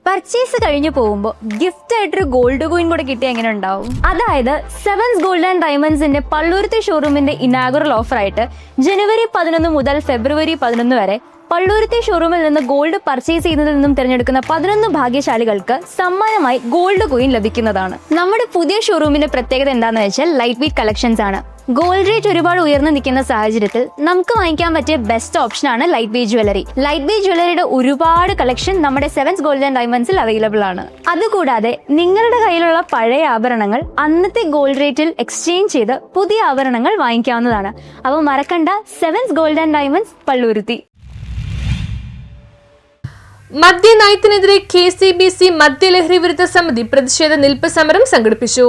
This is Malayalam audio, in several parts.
പർച്ചേസ് കഴിഞ്ഞു പോകുമ്പോൾ ഗിഫ്റ്റ് ആയിട്ടൊരു ഗോൾഡ് കോയിൻ കൂടെ കിട്ടിയ എങ്ങനെ ഉണ്ടാവും? അതായത് സെവൻസ് ഗോൾഡ് ആൻഡ് ഡയമണ്ട്സിന്റെ പള്ളുരുത്തി ഷോറൂമിന്റെ ഇനാഗുറൽ ഓഫർ ആയിട്ട് ജനുവരി 11 മുതൽ ഫെബ്രുവരി 11 വരെ പള്ളുരുത്തി ഷോറൂമിൽ നിന്ന് ഗോൾഡ് പർച്ചേസ് ചെയ്യുന്നതിൽ നിന്നും തിരഞ്ഞെടുക്കുന്ന 11 ഭാഗ്യശാലികൾക്ക് സമ്മാനമായി ഗോൾഡ് കോയിൻ ലഭിക്കുന്നതാണ്. നമ്മുടെ പുതിയ ഷോറൂമിന്റെ പ്രത്യേകത എന്താണെന്ന് വെച്ചാൽ ലൈറ്റ് വെയ്റ്റ് കളക്ഷൻസ് ആണ്. ഗോൾഡ് റേറ്റ് ഒരുപാട് ഉയർന്നു നിൽക്കുന്ന സാഹചര്യത്തിൽ നമുക്ക് വാങ്ങിക്കാൻ പറ്റിയ ബെസ്റ്റ് ഓപ്ഷനാണ് light weight jewellery. Light weight ജ്വല്ലറിയുടെ ഒരുപാട് കളക്ഷൻ നമ്മുടെ സെവൻസ് ഗോൾഡ് ആൻഡ് ഡയമണ്ട്സിൽ അവൈലബിൾ ആണ്. അതുകൂടാതെ നിങ്ങളുടെ കയ്യിലുള്ള പഴയ ആഭരണങ്ങൾ അന്നത്തെ ഗോൾഡ് റേറ്റിൽ എക്സ്ചേഞ്ച് ചെയ്ത് പുതിയ ആഭരണങ്ങൾ വാങ്ങിക്കാവുന്നതാണ്. അപ്പോൾ മറക്കണ്ട, sevens gold and diamonds Palluruthy. മദ്യനയത്തിനെതിരെ KCBC മദ്യലഹരി വിരുദ്ധ സമിതി പ്രതിഷേധ നിൽപ്പ് സമരം സംഘടിപ്പിച്ചു.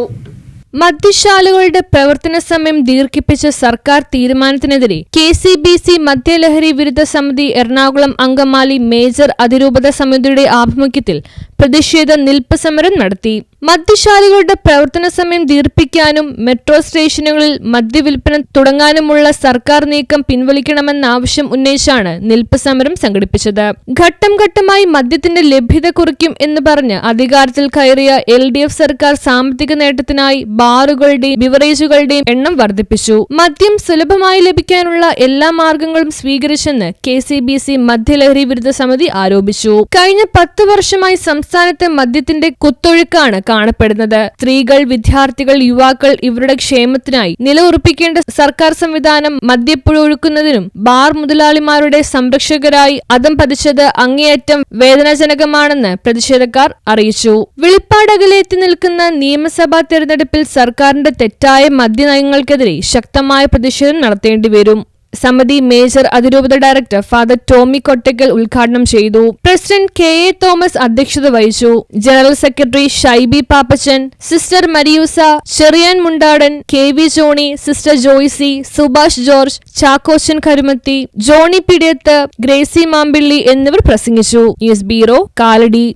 മദ്യശാലകളുടെ പ്രവർത്തന സമയം ദീർഘിപ്പിച്ച സർക്കാർ തീരുമാനത്തിനെതിരെ KCBC മദ്യലഹരി വിരുദ്ധ സമിതി എറണാകുളം അങ്കമാലി മേജർ അതിരൂപത സമിതിയുടെ ആഭിമുഖ്യത്തിൽ പ്രതിഷേധ നിൽപ്പ് സമരം നടത്തി. മദ്യശാലകളുടെ പ്രവർത്തന സമയം ദീർഘിപ്പിക്കാനും മെട്രോ സ്റ്റേഷനുകളിൽ മദ്യവിൽപ്പന തുടങ്ങാനുമുള്ള സർക്കാർ നീക്കം പിൻവലിക്കണമെന്ന ആവശ്യം ഉന്നയിച്ചാണ് നിൽപ്പ് സമരം സംഘടിപ്പിച്ചത്. ഘട്ടം ഘട്ടമായി മദ്യത്തിന്റെ ലഭ്യത കുറയ്ക്കും എന്ന് പറഞ്ഞ് അധികാരത്തിൽ കയറിയ LDF സർക്കാർ സാമ്പത്തിക നേട്ടത്തിനായി ബാറുകളുടെയും ബിവറേജുകളുടെയും എണ്ണം വർദ്ധിപ്പിച്ചു. മദ്യം സുലഭമായി ലഭിക്കാനുള്ള എല്ലാ മാർഗങ്ങളും സ്വീകരിച്ചെന്ന് KCBC മദ്യലഹരി വിരുദ്ധ സമിതി ആരോപിച്ചു. കഴിഞ്ഞ 10 വർഷമായി സംസ്ഥാനത്ത് മദ്യത്തിന്റെ കുത്തൊഴുക്കാണ് കാണപ്പെടുന്നത്. സ്ത്രീകൾ, വിദ്യാർത്ഥികൾ, യുവാക്കൾ ഇവരുടെ ക്ഷേമത്തിനായി നിലയുറപ്പിക്കേണ്ട സർക്കാർ സംവിധാനം മദ്യപ്പുഴ ഒഴുക്കുന്നതിനും ബാർ മുതലാളിമാരുടെ സംരക്ഷകരായി അധം പതിച്ചത് അങ്ങേയറ്റം വേദനാജനകമാണെന്ന് പ്രതിഷേധക്കാർ അറിയിച്ചു. വെളിപ്പാടകലെ എത്തി നിൽക്കുന്ന നിയമസഭാ തെരഞ്ഞെടുപ്പിൽ സർക്കാരിന്റെ തെറ്റായ മദ്യനയങ്ങൾക്കെതിരെ ശക്തമായ പ്രതിഷേധം നടത്തേണ്ടിവരും. സമിതി മേജർ അതിരൂപത ഡയറക്ടർ ഫാദർ ടോമി കൊട്ടക്കൽ ഉദ്ഘാടനം ചെയ്തു. പ്രസിഡന്റ് KA തോമസ് അധ്യക്ഷത വഹിച്ചു. General secretary Shybi Pappachan, sister Mariyusa, Cheriyan Mundadan, KV Johny, sister Joycy, Subhash George, Chackochan Karumathy, Johny Pidiyath, Gracy Mampilly എന്നിവർ പ്രസംഗിച്ചു. News bureau, Kalady.